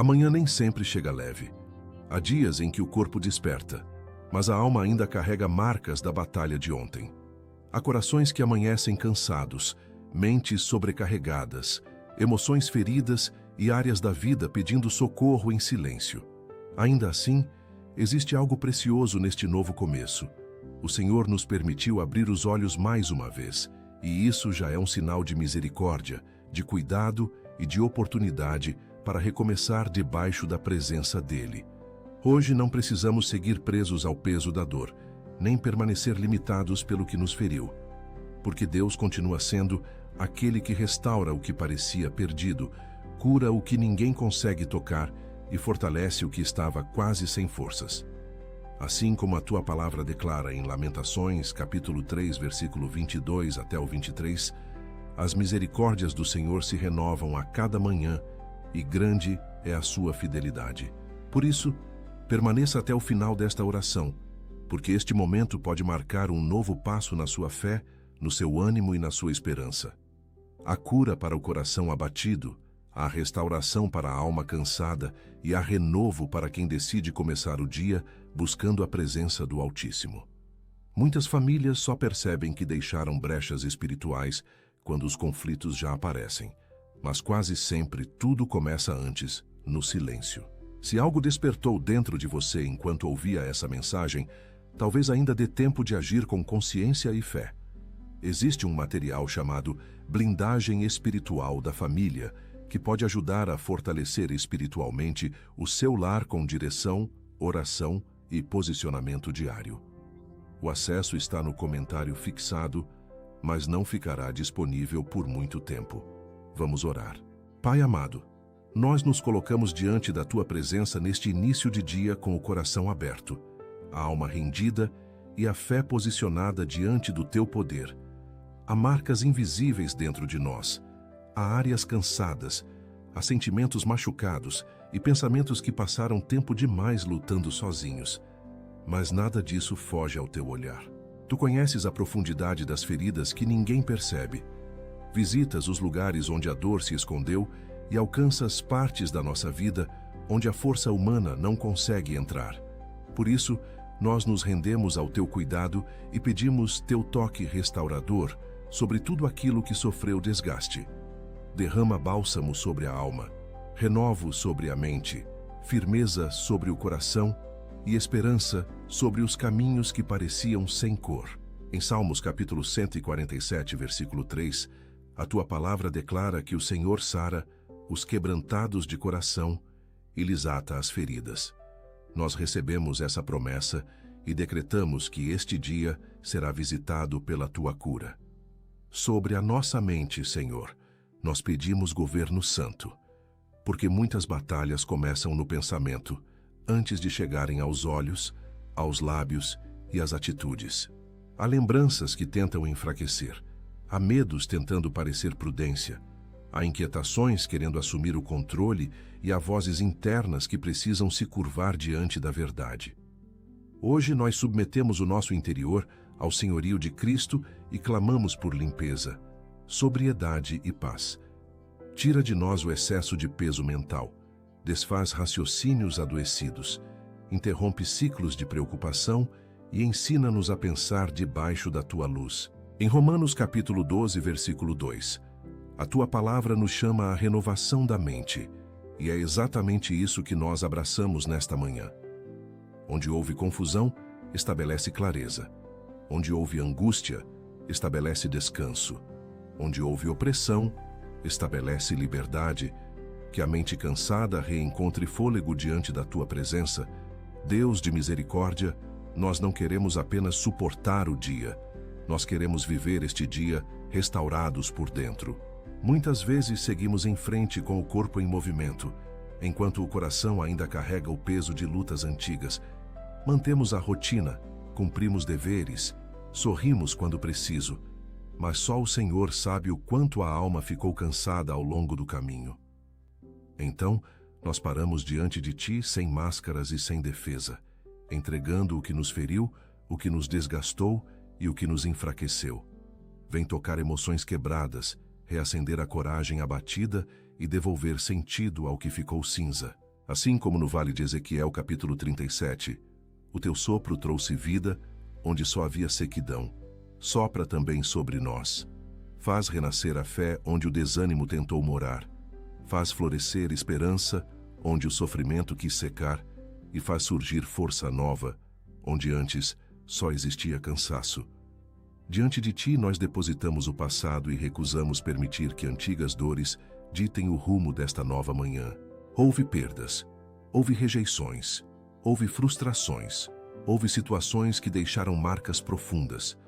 Amanhã nem sempre chega leve. Há dias em que o corpo desperta, mas a alma ainda carrega marcas da batalha de ontem. Há corações que amanhecem cansados, mentes sobrecarregadas, emoções feridas e áreas da vida pedindo socorro em silêncio. Ainda assim, existe algo precioso neste novo começo. O Senhor nos permitiu abrir os olhos mais uma vez, e isso já é um sinal de misericórdia, de cuidado e de oportunidade para recomeçar debaixo da presença dEle. Hoje não precisamos seguir presos ao peso da dor, nem permanecer limitados pelo que nos feriu, porque Deus continua sendo aquele que restaura o que parecia perdido, cura o que ninguém consegue tocar e fortalece o que estava quase sem forças. Assim como a tua palavra declara em Lamentações, capítulo 3, versículo 22 até o 23, as misericórdias do Senhor se renovam a cada manhã e grande é a sua fidelidade. Por isso, permaneça até o final desta oração, porque este momento pode marcar um novo passo na sua fé, no seu ânimo e na sua esperança. Há cura para o coração abatido, há restauração para a alma cansada e há renovo para quem decide começar o dia buscando a presença do Altíssimo. Muitas famílias só percebem que deixaram brechas espirituais quando os conflitos já aparecem, mas quase sempre tudo começa antes, no silêncio. Se algo despertou dentro de você enquanto ouvia essa mensagem, talvez ainda dê tempo de agir com consciência e fé. Existe um material chamado Blindagem Espiritual da Família, que pode ajudar a fortalecer espiritualmente o seu lar com direção, oração e posicionamento diário. O acesso está no comentário fixado, mas não ficará disponível por muito tempo. Vamos orar. Pai amado, nós nos colocamos diante da Tua presença neste início de dia com o coração aberto, a alma rendida e a fé posicionada diante do Teu poder. Há marcas invisíveis dentro de nós, há áreas cansadas, há sentimentos machucados e pensamentos que passaram tempo demais lutando sozinhos. Mas nada disso foge ao Teu olhar. Tu conheces a profundidade das feridas que ninguém percebe. Visitas os lugares onde a dor se escondeu e alcanças partes da nossa vida onde a força humana não consegue entrar. Por isso, nós nos rendemos ao Teu cuidado e pedimos Teu toque restaurador sobre tudo aquilo que sofreu desgaste. Derrama bálsamo sobre a alma, renovo sobre a mente, firmeza sobre o coração e esperança sobre os caminhos que pareciam sem cor. Em Salmos capítulo 147, versículo 3, a Tua palavra declara que o Senhor sara os quebrantados de coração e lhes ata as feridas. Nós recebemos essa promessa e decretamos que este dia será visitado pela Tua cura. Sobre a nossa mente, Senhor, nós pedimos governo santo, porque muitas batalhas começam no pensamento, antes de chegarem aos olhos, aos lábios e às atitudes. Há lembranças que tentam enfraquecer, há medos tentando parecer prudência, há inquietações querendo assumir o controle e há vozes internas que precisam se curvar diante da verdade. Hoje nós submetemos o nosso interior ao senhorio de Cristo e clamamos por limpeza, sobriedade e paz. Tira de nós o excesso de peso mental, desfaz raciocínios adoecidos, interrompe ciclos de preocupação e ensina-nos a pensar debaixo da Tua luz. Em Romanos capítulo 12, versículo 2, a Tua palavra nos chama à renovação da mente, e é exatamente isso que nós abraçamos nesta manhã. Onde houve confusão, estabelece clareza. Onde houve angústia, estabelece descanso. Onde houve opressão, estabelece liberdade. Que a mente cansada reencontre fôlego diante da Tua presença. Deus de misericórdia, nós não queremos apenas suportar o dia. Nós queremos viver este dia restaurados por dentro. Muitas vezes seguimos em frente com o corpo em movimento, enquanto o coração ainda carrega o peso de lutas antigas. Mantemos a rotina, cumprimos deveres, sorrimos quando preciso, mas só o Senhor sabe o quanto a alma ficou cansada ao longo do caminho. Então, nós paramos diante de Ti sem máscaras e sem defesa, entregando o que nos feriu, o que nos desgastou e o que nos enfraqueceu. Vem tocar emoções quebradas, reacender a coragem abatida e devolver sentido ao que ficou cinza. Assim como no vale de Ezequiel, capítulo 37, o teu sopro trouxe vida onde só havia sequidão. Sopra também sobre nós. Faz renascer a fé onde o desânimo tentou morar. Faz florescer esperança onde o sofrimento quis secar e faz surgir força nova onde antes só existia cansaço. Diante de ti nós depositamos o passado e recusamos permitir que antigas dores ditem o rumo desta nova manhã. Houve perdas, houve rejeições, houve frustrações, houve situações que deixaram marcas profundas,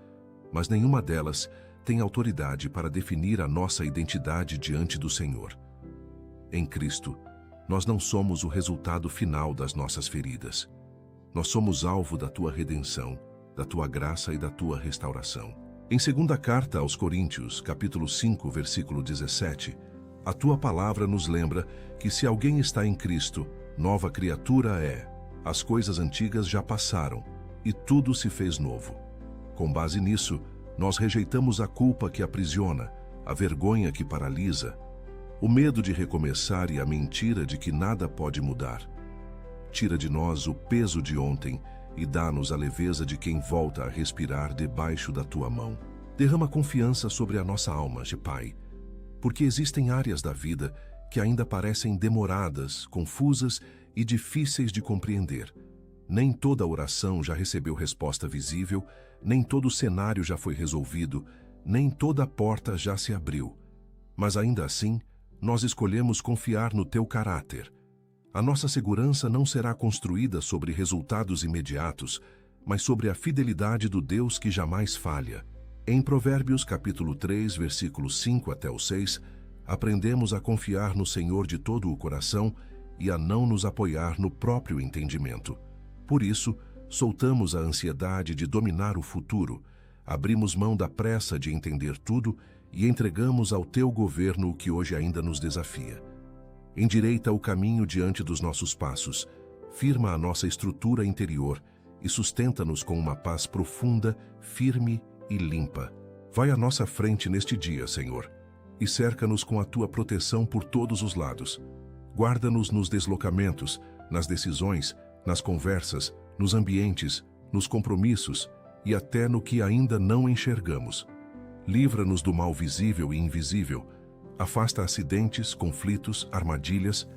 mas nenhuma delas tem autoridade para definir a nossa identidade diante do Senhor. Em Cristo, nós não somos o resultado final das nossas feridas. Nós somos alvo da tua redenção, da tua graça e da tua restauração. Em 2ª carta aos Coríntios, capítulo 5, versículo 17, a tua palavra nos lembra que se alguém está em Cristo, nova criatura é. As coisas antigas já passaram e tudo se fez novo. Com base nisso, nós rejeitamos a culpa que aprisiona, a vergonha que paralisa, o medo de recomeçar e a mentira de que nada pode mudar. Tira de nós o peso de ontem e dá-nos a leveza de quem volta a respirar debaixo da tua mão. Derrama confiança sobre a nossa alma, Pai, porque existem áreas da vida que ainda parecem demoradas, confusas e difíceis de compreender. Nem toda oração já recebeu resposta visível, nem todo cenário já foi resolvido, nem toda porta já se abriu. Mas ainda assim, nós escolhemos confiar no teu caráter. A nossa segurança não será construída sobre resultados imediatos, mas sobre a fidelidade do Deus que jamais falha. Em Provérbios capítulo 3, versículos 5 até o 6, aprendemos a confiar no Senhor de todo o coração e a não nos apoiar no próprio entendimento. Por isso, soltamos a ansiedade de dominar o futuro, abrimos mão da pressa de entender tudo e entregamos ao teu governo o que hoje ainda nos desafia. Endireita o caminho diante dos nossos passos, firma a nossa estrutura interior e sustenta-nos com uma paz profunda, firme e limpa. Vai à nossa frente neste dia, Senhor, e cerca-nos com a tua proteção por todos os lados. Guarda-nos nos deslocamentos, nas decisões, nas conversas, nos ambientes, nos compromissos e até no que ainda não enxergamos. Livra-nos do mal visível e invisível. Afasta acidentes, conflitos, armadilhas,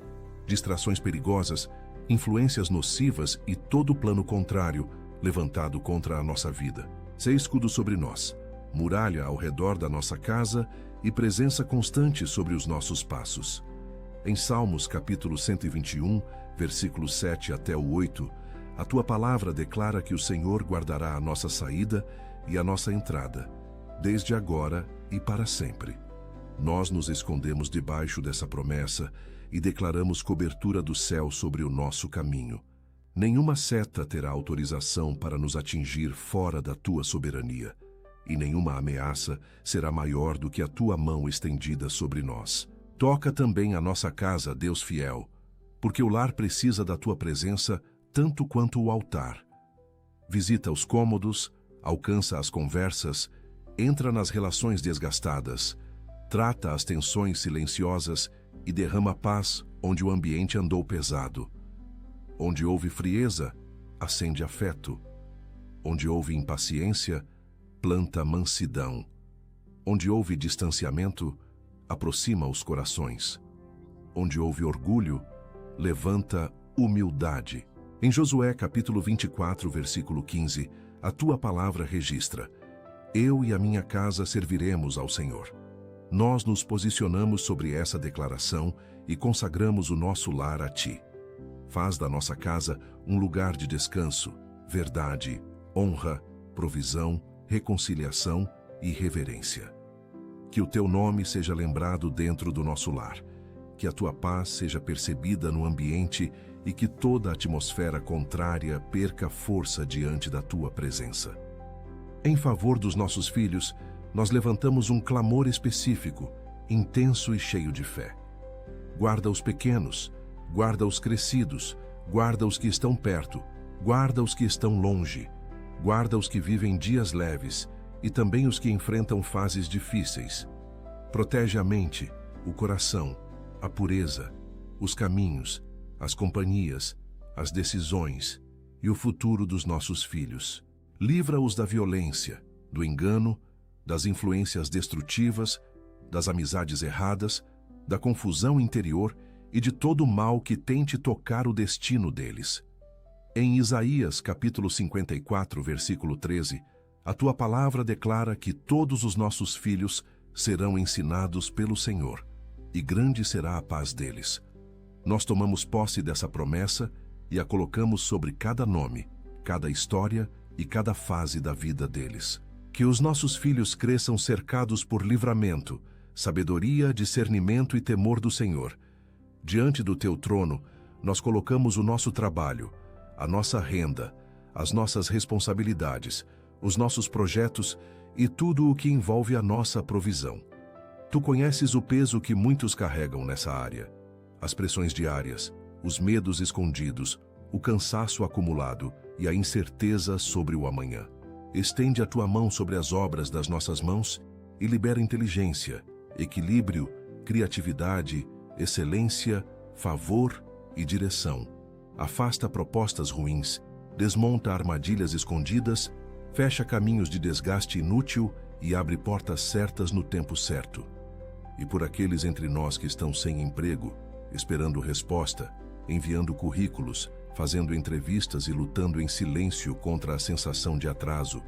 distrações perigosas, influências nocivas e todo plano contrário levantado contra a nossa vida. Sê escudo sobre nós, muralha ao redor da nossa casa e presença constante sobre os nossos passos. Em Salmos capítulo 121, versículos 7 até o 8, a tua palavra declara que o Senhor guardará a nossa saída e a nossa entrada, desde agora e para sempre. Nós nos escondemos debaixo dessa promessa e declaramos cobertura do céu sobre o nosso caminho. Nenhuma seta terá autorização para nos atingir fora da tua soberania, e nenhuma ameaça será maior do que a tua mão estendida sobre nós. Toca também a nossa casa, Deus fiel, porque o lar precisa da tua presença tanto quanto o altar. Visita os cômodos, alcança as conversas, entra nas relações desgastadas, trata as tensões silenciosas e derrama paz onde o ambiente andou pesado. Onde houve frieza, acende afeto. Onde houve impaciência, planta mansidão. Onde houve distanciamento, aproxima os corações. Onde houve orgulho, levanta humildade. Em Josué capítulo 24, versículo 15, a tua palavra registra: eu e a minha casa serviremos ao Senhor. Nós nos posicionamos sobre essa declaração e consagramos o nosso lar a ti. Faz da nossa casa um lugar de descanso, verdade, honra, provisão, reconciliação e reverência. Que o teu nome seja lembrado dentro do nosso lar, que a tua paz seja percebida no ambiente e que toda a atmosfera contrária perca força diante da tua presença. Em favor dos nossos filhos, nós levantamos um clamor específico, intenso e cheio de fé. Guarda os pequenos, guarda os crescidos, guarda os que estão perto, guarda os que estão longe, guarda os que vivem dias leves e também os que enfrentam fases difíceis. Protege a mente, o coração, a pureza, os caminhos, as companhias, as decisões e o futuro dos nossos filhos. Livra-os da violência, do engano, das influências destrutivas, das amizades erradas, da confusão interior e de todo o mal que tente tocar o destino deles. Em Isaías, capítulo 54, versículo 13, a tua palavra declara que todos os nossos filhos serão ensinados pelo Senhor, e grande será a paz deles. Nós tomamos posse dessa promessa e a colocamos sobre cada nome, cada história e cada fase da vida deles. Que os nossos filhos cresçam cercados por livramento, sabedoria, discernimento e temor do Senhor. Diante do teu trono, nós colocamos o nosso trabalho, a nossa renda, as nossas responsabilidades, os nossos projetos e tudo o que envolve a nossa provisão. Tu conheces o peso que muitos carregam nessa área, as pressões diárias, os medos escondidos, o cansaço acumulado e a incerteza sobre o amanhã. Estende a tua mão sobre as obras das nossas mãos e libera inteligência, equilíbrio, criatividade, excelência, favor e direção. Afasta propostas ruins, desmonta armadilhas escondidas, fecha caminhos de desgaste inútil e abre portas certas no tempo certo. E por aqueles entre nós que estão sem emprego, esperando resposta, enviando currículos, fazendo entrevistas e lutando em silêncio contra a sensação de atraso,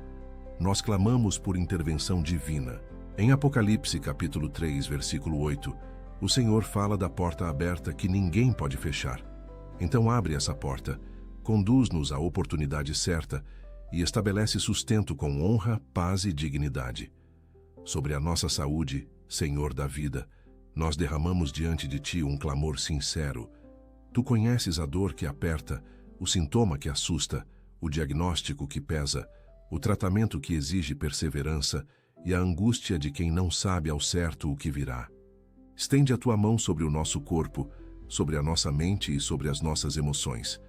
nós clamamos por intervenção divina. Em Apocalipse, capítulo 3, versículo 8, o Senhor fala da porta aberta que ninguém pode fechar. Então abre essa porta, conduz-nos à oportunidade certa e estabelece sustento com honra, paz e dignidade. Sobre a nossa saúde, Senhor da vida, nós derramamos diante de Ti um clamor sincero. Tu conheces a dor que aperta, o sintoma que assusta, o diagnóstico que pesa, o tratamento que exige perseverança e a angústia de quem não sabe ao certo o que virá. Estende a Tua mão sobre o nosso corpo, sobre a nossa mente e sobre as nossas emoções,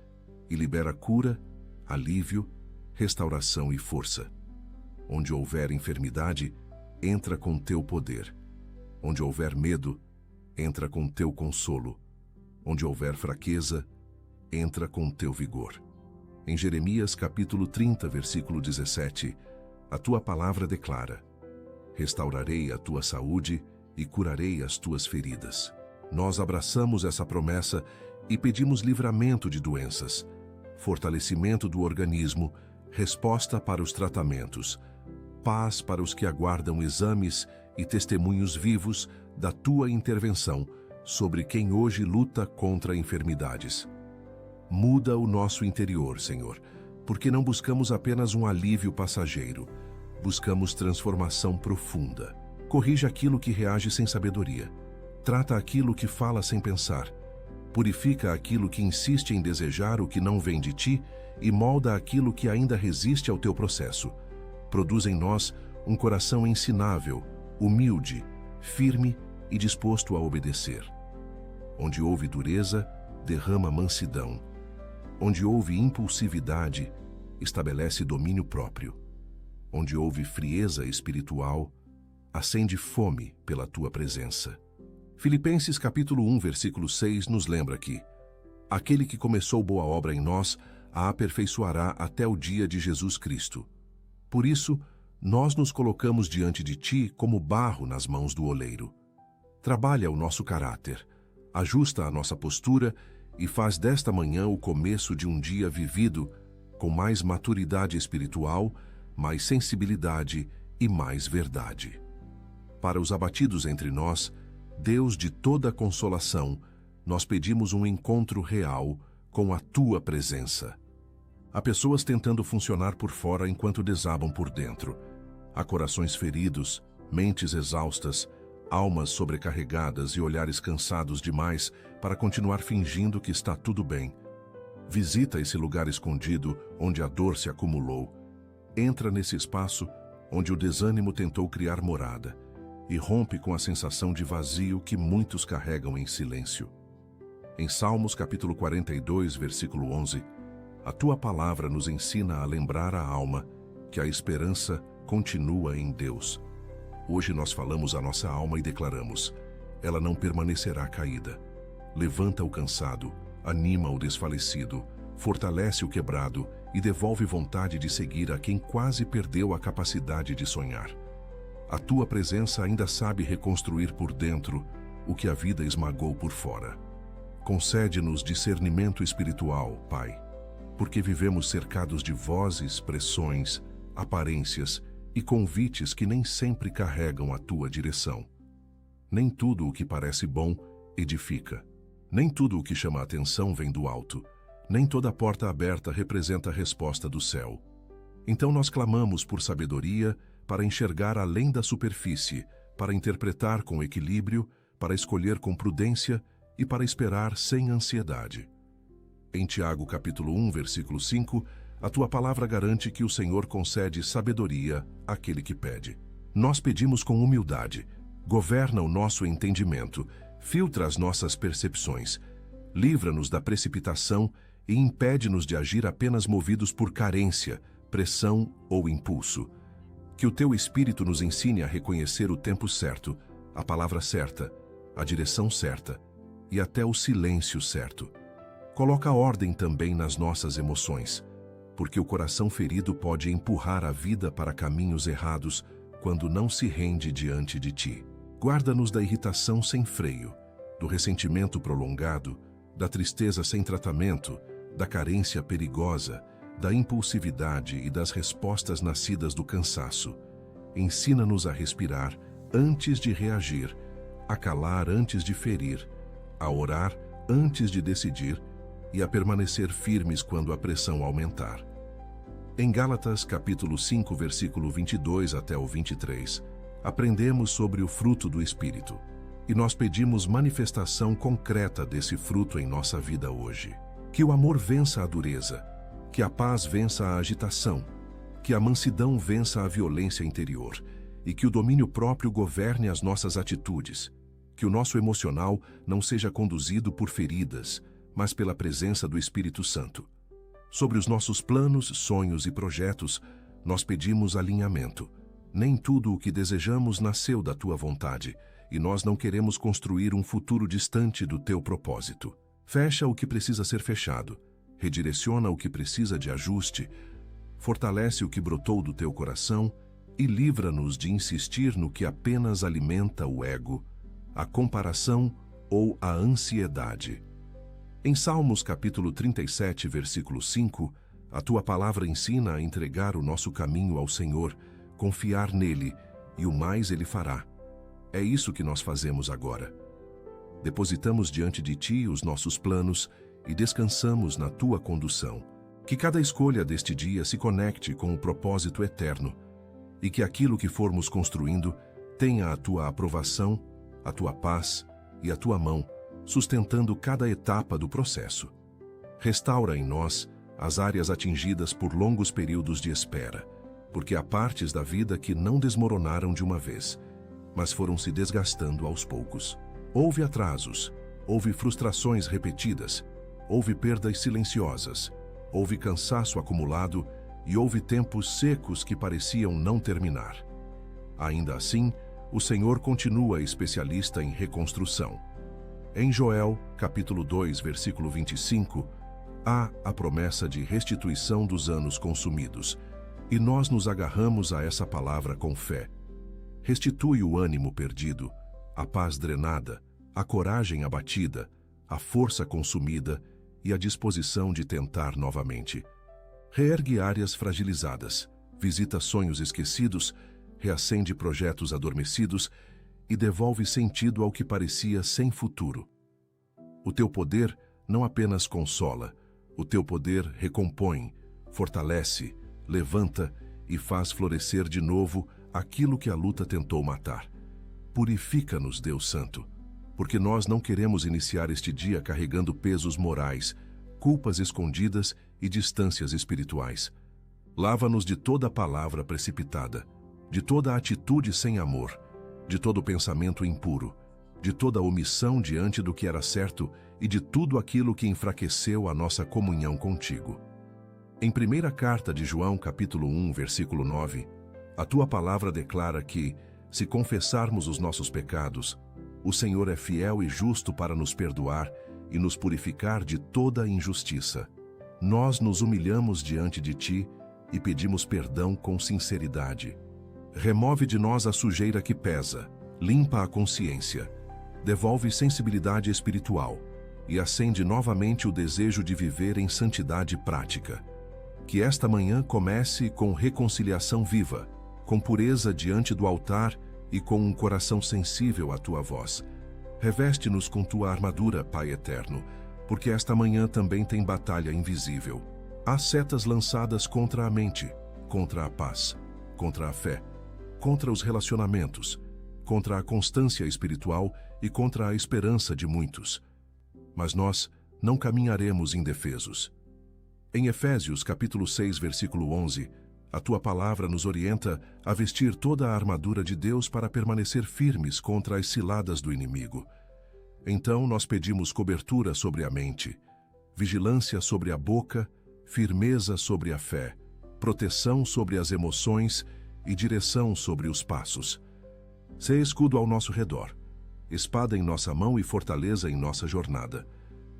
e libera cura, alívio, restauração e força. Onde houver enfermidade, entra com Teu poder. Onde houver medo, entra com Teu consolo. Onde houver fraqueza, entra com Teu vigor. Em Jeremias capítulo 30, versículo 17, a Tua palavra declara: restaurarei a tua saúde e curarei as tuas feridas. Nós abraçamos essa promessa e pedimos livramento de doenças, fortalecimento do organismo, resposta para os tratamentos, paz para os que aguardam exames e testemunhos vivos da Tua intervenção sobre quem hoje luta contra enfermidades. Muda o nosso interior, Senhor, porque não buscamos apenas um alívio passageiro, buscamos transformação profunda. Corrige aquilo que reage sem sabedoria. Trata aquilo que fala sem pensar. Purifica aquilo que insiste em desejar o que não vem de Ti e molda aquilo que ainda resiste ao Teu processo. Produz em nós um coração ensinável, humilde, firme e disposto a obedecer. Onde houve dureza, derrama mansidão. Onde houve impulsividade, estabelece domínio próprio. Onde houve frieza espiritual, acende fome pela Tua presença. Filipenses capítulo 1, versículo 6 nos lembra que aquele que começou boa obra em nós a aperfeiçoará até o dia de Jesus Cristo. Por isso, nós nos colocamos diante de Ti como barro nas mãos do oleiro. Trabalha o nosso caráter, ajusta a nossa postura e faz desta manhã o começo de um dia vivido com mais maturidade espiritual, mais sensibilidade e mais verdade. Para os abatidos entre nós, Deus de toda consolação, nós pedimos um encontro real com a Tua presença. Há pessoas tentando funcionar por fora enquanto desabam por dentro. Há corações feridos, mentes exaustas, almas sobrecarregadas e olhares cansados demais para continuar fingindo que está tudo bem. Visita esse lugar escondido onde a dor se acumulou. Entra nesse espaço onde o desânimo tentou criar morada e rompe com a sensação de vazio que muitos carregam em silêncio. Em Salmos capítulo 42, versículo 11, a Tua palavra nos ensina a lembrar a alma que a esperança continua em Deus. Hoje nós falamos a nossa alma e declaramos: ela não permanecerá caída. Levanta o cansado, anima o desfalecido, fortalece o quebrado e devolve vontade de seguir a quem quase perdeu a capacidade de sonhar. A tua presença ainda sabe reconstruir por dentro o que a vida esmagou por fora. Concede-nos discernimento espiritual, Pai, porque vivemos cercados de vozes, pressões, aparências e convites que nem sempre carregam a tua direção. Nem tudo o que parece bom edifica. Nem tudo o que chama a atenção vem do alto. Nem toda porta aberta representa a resposta do céu. Então nós clamamos por sabedoria para enxergar além da superfície, para interpretar com equilíbrio, para escolher com prudência e para esperar sem ansiedade. Em Tiago capítulo 1, versículo 5, a tua palavra garante que o Senhor concede sabedoria àquele que pede. Nós pedimos com humildade. Governa o nosso entendimento, filtra as nossas percepções, livra-nos da precipitação e impede-nos de agir apenas movidos por carência, pressão ou impulso. Que o teu Espírito nos ensine a reconhecer o tempo certo, a palavra certa, a direção certa e até o silêncio certo. Coloca ordem também nas nossas emoções, porque o coração ferido pode empurrar a vida para caminhos errados quando não se rende diante de ti. Guarda-nos da irritação sem freio, do ressentimento prolongado, da tristeza sem tratamento, da carência perigosa, da impulsividade e das respostas nascidas do cansaço. Ensina-nos a respirar antes de reagir, a calar antes de ferir, a orar antes de decidir e a permanecer firmes quando a pressão aumentar. Em Gálatas capítulo 5, versículo 22 até o 23, aprendemos sobre o fruto do Espírito, e nós pedimos manifestação concreta desse fruto em nossa vida hoje. Que o amor vença a dureza, que a paz vença a agitação, que a mansidão vença a violência interior e que o domínio próprio governe as nossas atitudes, que o nosso emocional não seja conduzido por feridas, mas pela presença do Espírito Santo. Sobre os nossos planos, sonhos e projetos, nós pedimos alinhamento. Nem tudo o que desejamos nasceu da tua vontade, e nós não queremos construir um futuro distante do teu propósito. Fecha o que precisa ser fechado, redireciona o que precisa de ajuste, fortalece o que brotou do teu coração e livra-nos de insistir no que apenas alimenta o ego, a comparação ou a ansiedade. Em Salmos capítulo 37, versículo 5, a tua palavra ensina a entregar o nosso caminho ao Senhor, confiar nele, e o mais ele fará. É isso que nós fazemos agora. Depositamos diante de ti os nossos planos e descansamos na tua condução. Que cada escolha deste dia se conecte com o propósito eterno e que aquilo que formos construindo tenha a tua aprovação, a tua paz e a tua mão, sustentando cada etapa do processo. Restaura em nós as áreas atingidas por longos períodos de espera, porque há partes da vida que não desmoronaram de uma vez, mas foram se desgastando aos poucos. Houve atrasos, houve frustrações repetidas, houve perdas silenciosas, houve cansaço acumulado e houve tempos secos que pareciam não terminar. Ainda assim, o Senhor continua especialista em reconstrução. Em Joel, capítulo 2, versículo 25, há a promessa de restituição dos anos consumidos, e nós nos agarramos a essa palavra com fé. Restitui o ânimo perdido, a paz drenada, a coragem abatida, a força consumida e a disposição de tentar novamente. Reergue áreas fragilizadas, visita sonhos esquecidos, reacende projetos adormecidos e devolve sentido ao que parecia sem futuro. O teu poder não apenas consola, o teu poder recompõe, fortalece, levanta e faz florescer de novo aquilo que a luta tentou matar. Purifica-nos, Deus Santo, porque nós não queremos iniciar este dia carregando pesos morais, culpas escondidas e distâncias espirituais. Lava-nos de toda palavra precipitada, de toda atitude sem amor, de todo pensamento impuro, de toda omissão diante do que era certo e de tudo aquilo que enfraqueceu a nossa comunhão contigo. Em primeira carta de João, capítulo 1, versículo 9, a tua palavra declara que, se confessarmos os nossos pecados, o Senhor é fiel e justo para nos perdoar e nos purificar de toda injustiça. Nós nos humilhamos diante de ti e pedimos perdão com sinceridade. Remove de nós a sujeira que pesa, limpa a consciência, devolve sensibilidade espiritual e acende novamente o desejo de viver em santidade prática. Que esta manhã comece com reconciliação viva, com pureza diante do altar e com um coração sensível à tua voz. Reveste-nos com tua armadura, Pai eterno, porque esta manhã também tem batalha invisível. Há setas lançadas contra a mente, contra a paz, contra a fé, contra os relacionamentos, contra a constância espiritual e contra a esperança de muitos. Mas nós não caminharemos indefesos. Em Efésios capítulo 6, versículo 11, a tua palavra nos orienta a vestir toda a armadura de Deus para permanecer firmes contra as ciladas do inimigo. Então nós pedimos cobertura sobre a mente, vigilância sobre a boca, firmeza sobre a fé, proteção sobre as emoções e direção sobre os passos. Sê escudo ao nosso redor, espada em nossa mão e fortaleza em nossa jornada.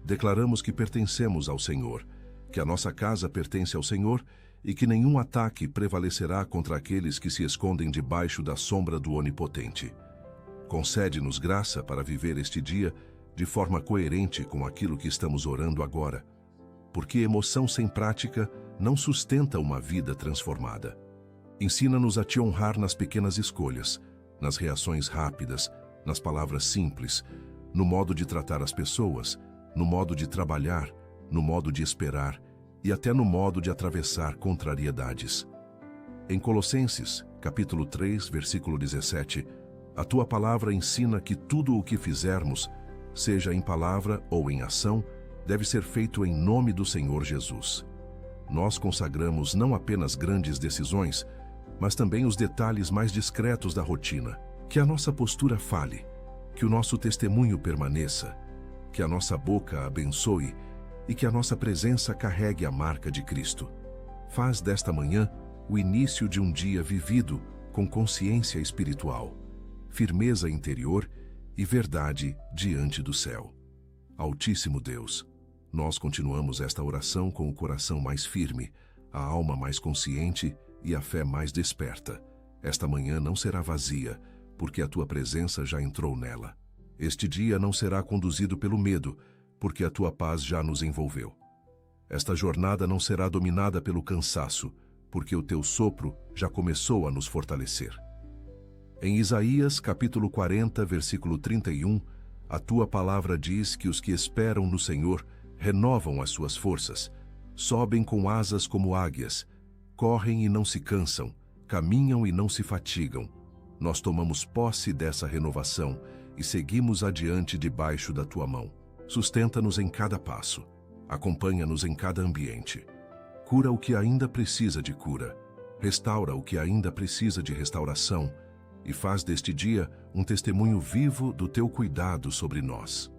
Declaramos que pertencemos ao Senhor, que a nossa casa pertence ao Senhor e que nenhum ataque prevalecerá contra aqueles que se escondem debaixo da sombra do Onipotente. Concede-nos graça para viver este dia de forma coerente com aquilo que estamos orando agora, porque emoção sem prática não sustenta uma vida transformada. Ensina-nos a te honrar nas pequenas escolhas, nas reações rápidas, nas palavras simples, no modo de tratar as pessoas, no modo de trabalhar, no modo de esperar e até no modo de atravessar contrariedades. Em Colossenses, capítulo 3, versículo 17, a tua palavra ensina que tudo o que fizermos, seja em palavra ou em ação, deve ser feito em nome do Senhor Jesus. Nós consagramos não apenas grandes decisões, mas também os detalhes mais discretos da rotina. Que a nossa postura fale, que o nosso testemunho permaneça, que a nossa boca abençoe e que a nossa presença carregue a marca de Cristo. Faz desta manhã o início de um dia vivido com consciência espiritual, firmeza interior e verdade diante do céu. Altíssimo Deus, nós continuamos esta oração com o coração mais firme, a alma mais consciente e a fé mais desperta. Esta manhã não será vazia, porque a tua presença já entrou nela. Este dia não será conduzido pelo medo, porque a tua paz já nos envolveu. Esta jornada não será dominada pelo cansaço, porque o teu sopro já começou a nos fortalecer. Em Isaías, capítulo 40, versículo 31, a tua palavra diz que os que esperam no Senhor renovam as suas forças, sobem com asas como águias, correm e não se cansam, caminham e não se fatigam. Nós tomamos posse dessa renovação e seguimos adiante debaixo da tua mão. Sustenta-nos em cada passo, acompanha-nos em cada ambiente. Cura o que ainda precisa de cura, restaura o que ainda precisa de restauração e faz deste dia um testemunho vivo do teu cuidado sobre nós.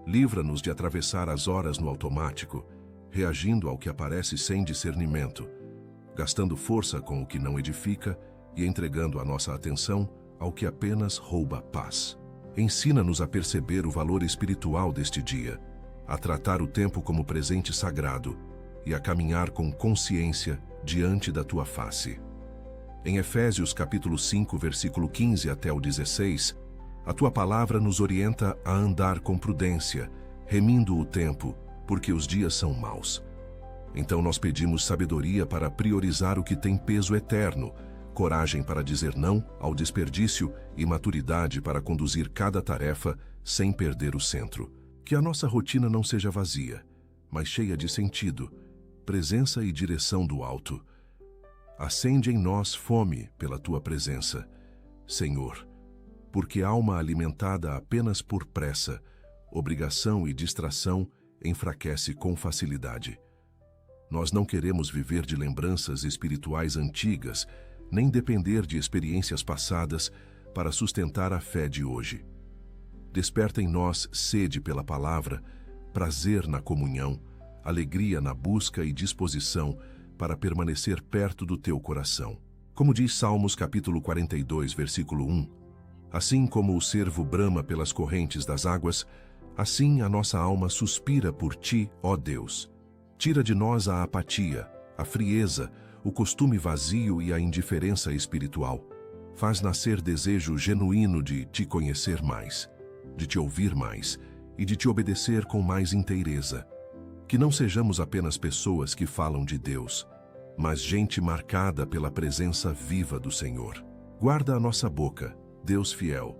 Livra-nos de atravessar as horas no automático, reagindo ao que aparece sem discernimento, gastando força com o que não edifica e entregando a nossa atenção ao que apenas rouba paz. Ensina-nos a perceber o valor espiritual deste dia, a tratar o tempo como presente sagrado e a caminhar com consciência diante da tua face. Em Efésios capítulo 5, versículo 15 até o 16, a tua palavra nos orienta a andar com prudência, remindo o tempo, porque os dias são maus. Então nós pedimos sabedoria para priorizar o que tem peso eterno, coragem para dizer não ao desperdício e maturidade para conduzir cada tarefa sem perder o centro. Que a nossa rotina não seja vazia, mas cheia de sentido, presença e direção do alto. Acende em nós fome pela tua presença, Senhor, porque alma alimentada apenas por pressa, obrigação e distração enfraquece com facilidade. Nós não queremos viver de lembranças espirituais antigas, nem depender de experiências passadas para sustentar a fé de hoje. Desperta em nós sede pela palavra, prazer na comunhão, alegria na busca e disposição para permanecer perto do teu coração. Como diz Salmos capítulo 42, versículo 1, assim como o cervo brama pelas correntes das águas, Assim a nossa alma suspira por ti, ó Deus. Tira de nós a apatia, a frieza, o costume vazio e a indiferença espiritual. Faz nascer desejo genuíno de te conhecer mais, de te ouvir mais e de te obedecer com mais inteireza. Que não sejamos apenas pessoas que falam de Deus, mas gente marcada pela presença viva do Senhor. Guarda a nossa boca, Deus fiel,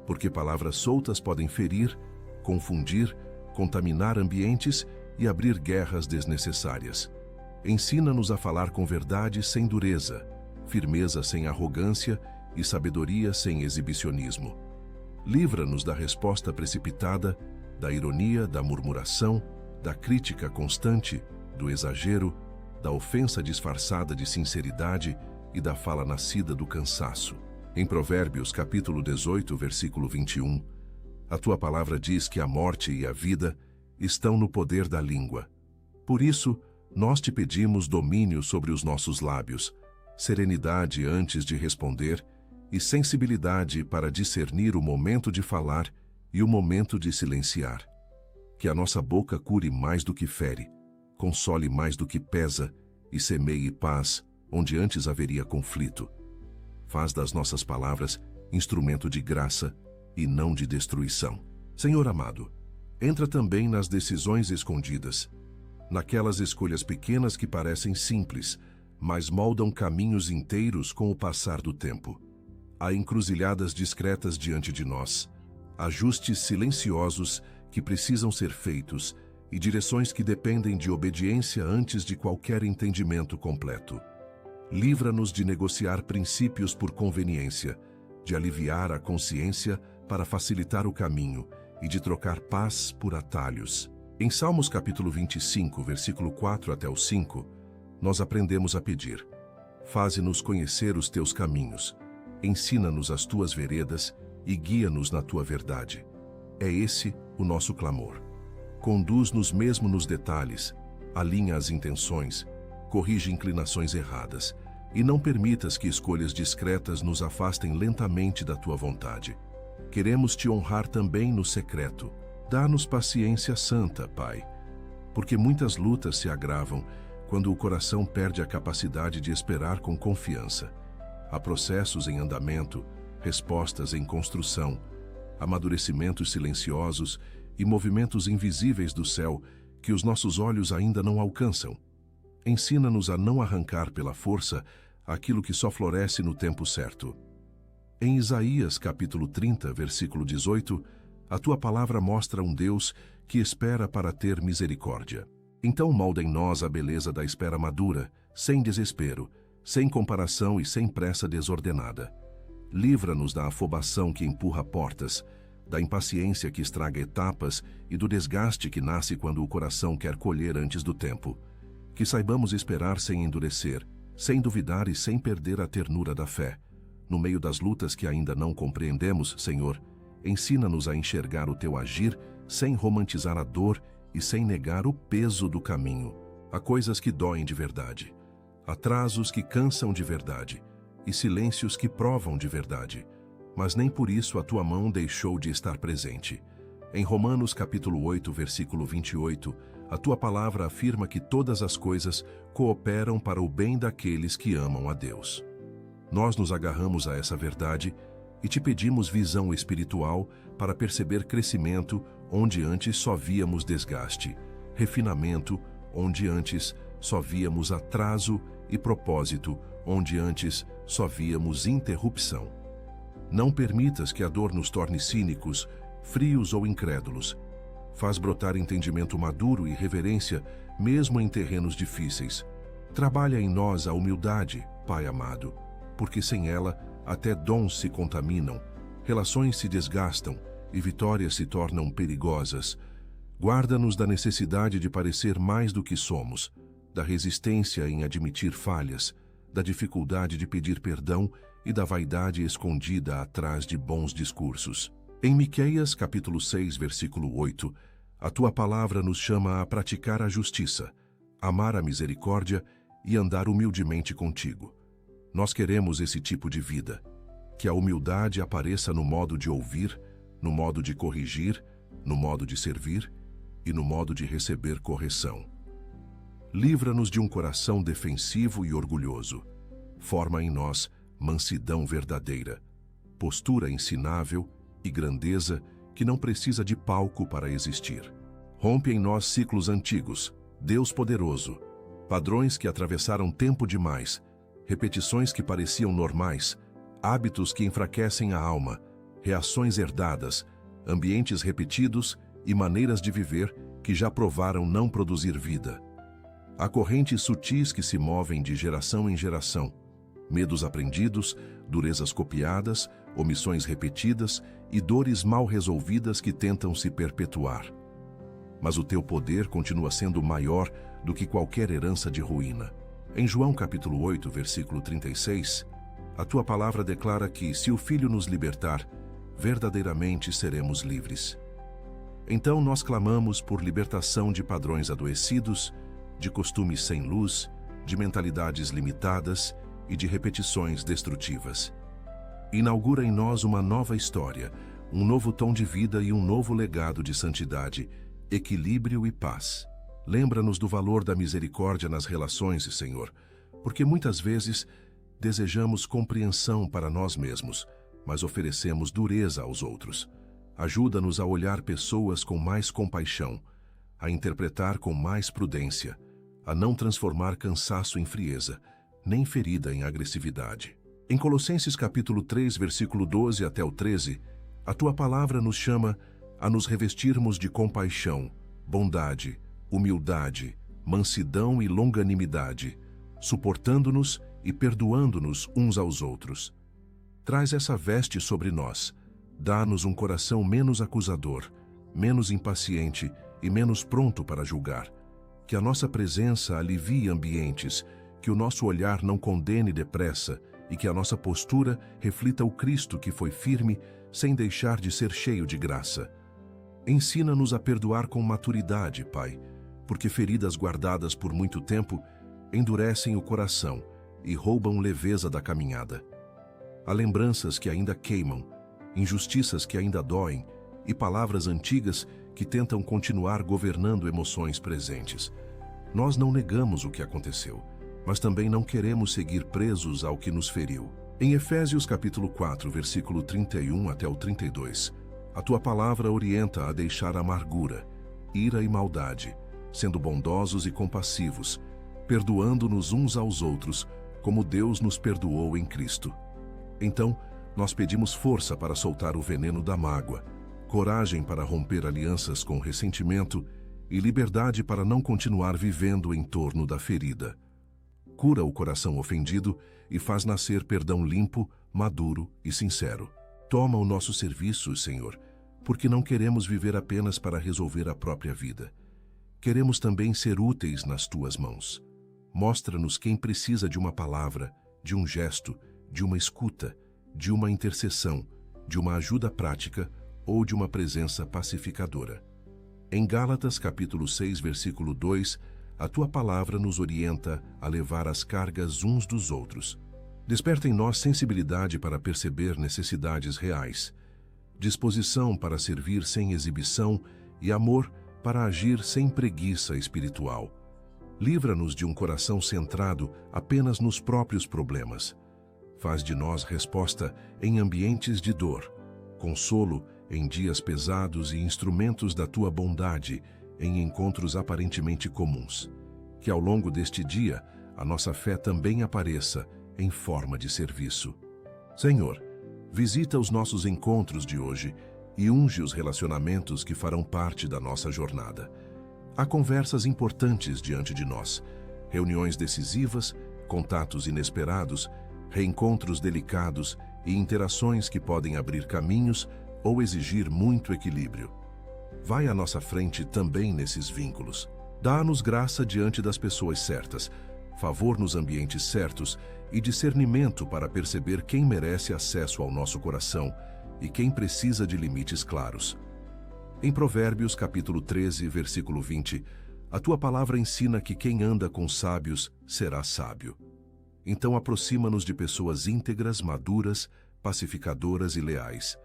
porque palavras soltas podem ferir, confundir, contaminar ambientes e abrir guerras desnecessárias. Ensina-nos a falar com verdade sem dureza, firmeza sem arrogância e sabedoria sem exibicionismo. Livra-nos da resposta precipitada, da ironia, da murmuração, da crítica constante, do exagero, da ofensa disfarçada de sinceridade e da fala nascida do cansaço. Em Provérbios, capítulo 18, versículo 21, a tua palavra diz que a morte e a vida estão no poder da língua. Por isso, nós te pedimos domínio sobre os nossos lábios, serenidade antes de responder e sensibilidade para discernir o momento de falar e o momento de silenciar. Que a nossa boca cure mais do que fere, console mais do que pesa e semeie paz onde antes haveria conflito. Faz das nossas palavras instrumento de graça e não de destruição. Senhor amado, entra também nas decisões escondidas, naquelas escolhas pequenas que parecem simples, mas moldam caminhos inteiros com o passar do tempo. Há encruzilhadas discretas diante de nós, ajustes silenciosos que precisam ser feitos e direções que dependem de obediência antes de qualquer entendimento completo. Livra-nos de negociar princípios por conveniência, de aliviar a consciência para facilitar o caminho e de trocar paz por atalhos. Em Salmos capítulo 25, versículo 4 até o 5, nós aprendemos a pedir: faze-nos conhecer os teus caminhos, ensina-nos as tuas veredas e guia-nos na tua verdade. É esse o nosso clamor. Conduz-nos mesmo nos detalhes, alinha as intenções, corrige inclinações erradas e não permitas que escolhas discretas nos afastem lentamente da tua vontade. Queremos te honrar também no secreto. Dá-nos paciência santa, Pai, porque muitas lutas se agravam quando o coração perde a capacidade de esperar com confiança. Há processos em andamento, respostas em construção, amadurecimentos silenciosos e movimentos invisíveis do céu que os nossos olhos ainda não alcançam. Ensina-nos a não arrancar pela força aquilo que só floresce no tempo certo. Em Isaías capítulo 30, versículo 18, a tua palavra mostra um Deus que espera para ter misericórdia. Então molda em nós a beleza da espera madura, sem desespero, sem comparação e sem pressa desordenada. Livra-nos da afobação que empurra portas, da impaciência que estraga etapas e do desgaste que nasce quando o coração quer colher antes do tempo. Que saibamos esperar sem endurecer, sem duvidar e sem perder a ternura da fé. No meio das lutas que ainda não compreendemos, Senhor, ensina-nos a enxergar o teu agir sem romantizar a dor e sem negar o peso do caminho. Há coisas que doem de verdade, atrasos que cansam de verdade e silêncios que provam de verdade, mas nem por isso a tua mão deixou de estar presente. Em Romanos capítulo 8, versículo 28, a tua palavra afirma que todas as coisas cooperam para o bem daqueles que amam a Deus. Nós nos agarramos a essa verdade e te pedimos visão espiritual para perceber crescimento onde antes só víamos desgaste, refinamento onde antes só víamos atraso e propósito onde antes só víamos interrupção. Não permitas que a dor nos torne cínicos, frios ou incrédulos. Faz brotar entendimento maduro e reverência mesmo em terrenos difíceis. Trabalha em nós a humildade, Pai amado, porque sem ela até dons se contaminam, relações se desgastam e vitórias se tornam perigosas. Guarda-nos da necessidade de parecer mais do que somos, da resistência em admitir falhas, da dificuldade de pedir perdão e da vaidade escondida atrás de bons discursos. Em Miqueias, capítulo 6, versículo 8, a tua palavra nos chama a praticar a justiça, amar a misericórdia e andar humildemente contigo. Nós queremos esse tipo de vida, que a humildade apareça no modo de ouvir, no modo de corrigir, no modo de servir e no modo de receber correção. Livra-nos de um coração defensivo e orgulhoso. Forma em nós mansidão verdadeira, postura ensinável e grandeza que não precisa de palco para existir. Rompe em nós ciclos antigos, Deus poderoso, padrões que atravessaram tempo demais, repetições que pareciam normais, hábitos que enfraquecem a alma, reações herdadas, ambientes repetidos e maneiras de viver que já provaram não produzir vida. Há correntes sutis que se movem de geração em geração, medos aprendidos, durezas copiadas, omissões repetidas e dores mal resolvidas que tentam se perpetuar. Mas o teu poder continua sendo maior do que qualquer herança de ruína. Em João capítulo 8, versículo 36, a tua palavra declara que, se o Filho nos libertar, verdadeiramente seremos livres. Então nós clamamos por libertação de padrões adoecidos, de costumes sem luz, de mentalidades limitadas e de repetições destrutivas. Inaugura em nós uma nova história, um novo tom de vida e um novo legado de santidade, equilíbrio e paz. Lembra-nos do valor da misericórdia nas relações, Senhor, porque muitas vezes desejamos compreensão para nós mesmos, mas oferecemos dureza aos outros. Ajuda-nos a olhar pessoas com mais compaixão, a interpretar com mais prudência, a não transformar cansaço em frieza, nem ferida em agressividade. Em Colossenses capítulo 3, versículo 12 até o 13, a tua palavra nos chama a nos revestirmos de compaixão, bondade, humildade, mansidão e longanimidade, suportando-nos e perdoando-nos uns aos outros. Traz essa veste sobre nós, dá-nos um coração menos acusador, menos impaciente e menos pronto para julgar. Que a nossa presença alivie ambientes, que o nosso olhar não condene depressa e que a nossa postura reflita o Cristo que foi firme sem deixar de ser cheio de graça. Ensina-nos a perdoar com maturidade, Pai, porque feridas guardadas por muito tempo endurecem o coração e roubam leveza da caminhada. Há lembranças que ainda queimam, injustiças que ainda doem e palavras antigas que tentam continuar governando emoções presentes. Nós não negamos o que aconteceu, mas também não queremos seguir presos ao que nos feriu. Em Efésios capítulo 4, versículo 31 até o 32, a tua palavra orienta a deixar amargura, ira e maldade, sendo bondosos e compassivos, perdoando-nos uns aos outros, como Deus nos perdoou em Cristo. Então, nós pedimos força para soltar o veneno da mágoa, coragem para romper alianças com ressentimento e liberdade para não continuar vivendo em torno da ferida. Cura o coração ofendido e faz nascer perdão limpo, maduro e sincero. Toma o nosso serviço, Senhor, porque não queremos viver apenas para resolver a própria vida. Queremos também ser úteis nas tuas mãos. Mostra-nos quem precisa de uma palavra, de um gesto, de uma escuta, de uma intercessão, de uma ajuda prática ou de uma presença pacificadora. Em Gálatas capítulo 6, versículo 2, a tua palavra nos orienta a levar as cargas uns dos outros. Desperta em nós sensibilidade para perceber necessidades reais, disposição para servir sem exibição e amor para agir sem preguiça espiritual. Livra-nos de um coração centrado apenas nos próprios problemas. Faz de nós resposta em ambientes de dor, consolo em dias pesados e instrumentos da tua bondade em encontros aparentemente comuns. Que ao longo deste dia a nossa fé também apareça em forma de serviço. Senhor, visita os nossos encontros de hoje e unge os relacionamentos que farão parte da nossa jornada. Há conversas importantes diante de nós, reuniões decisivas, contatos inesperados, reencontros delicados e interações que podem abrir caminhos ou exigir muito equilíbrio. Vai à nossa frente também nesses vínculos. Dá-nos graça diante das pessoas certas, favor nos ambientes certos e discernimento para perceber quem merece acesso ao nosso coração e quem precisa de limites claros. Em Provérbios capítulo 13, versículo 20, a tua palavra ensina que quem anda com sábios será sábio. Então aproxima-nos de pessoas íntegras, maduras, pacificadoras e leais.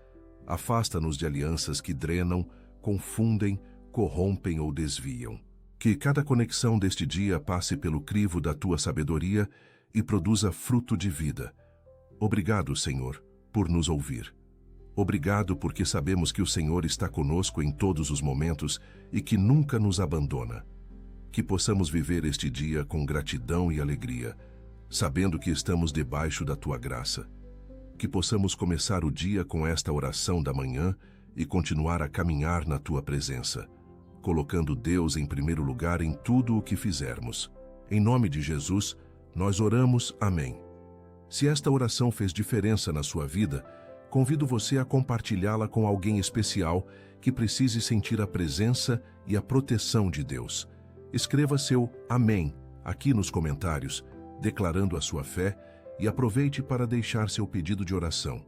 Afasta-nos de alianças que drenam, confundem, corrompem ou desviam. Que cada conexão deste dia passe pelo crivo da tua sabedoria e produza fruto de vida. Obrigado, Senhor, por nos ouvir. Obrigado porque sabemos que o Senhor está conosco em todos os momentos e que nunca nos abandona. Que possamos viver este dia com gratidão e alegria, sabendo que estamos debaixo da tua graça. Que possamos começar o dia com esta oração da manhã e continuar a caminhar na tua presença, colocando Deus em primeiro lugar em tudo o que fizermos. Em nome de Jesus, nós oramos. Amém. Se esta oração fez diferença na sua vida, convido você a compartilhá-la com alguém especial que precise sentir a presença e a proteção de Deus. Escreva seu Amém aqui nos comentários, declarando a sua fé, e aproveite para deixar seu pedido de oração,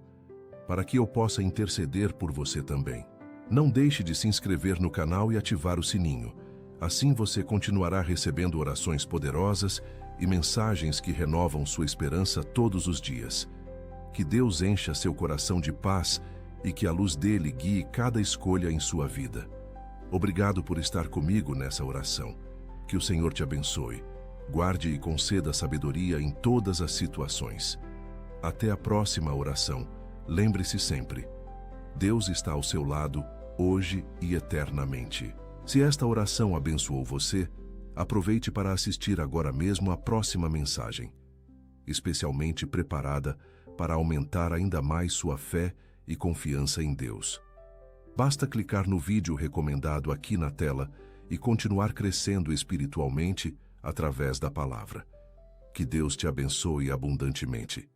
para que eu possa interceder por você também. Não deixe de se inscrever no canal e ativar o sininho. Assim você continuará recebendo orações poderosas e mensagens que renovam sua esperança todos os dias. Que Deus encha seu coração de paz e que a luz dele guie cada escolha em sua vida. Obrigado por estar comigo nessa oração. Que o Senhor te abençoe, guarde e conceda sabedoria em todas as situações. Até a próxima oração. Lembre-se sempre, Deus está ao seu lado, hoje e eternamente. Se esta oração abençoou você, aproveite para assistir agora mesmo a próxima mensagem, especialmente preparada para aumentar ainda mais sua fé e confiança em Deus. Basta clicar no vídeo recomendado aqui na tela e continuar crescendo espiritualmente através da palavra. Que Deus te abençoe abundantemente.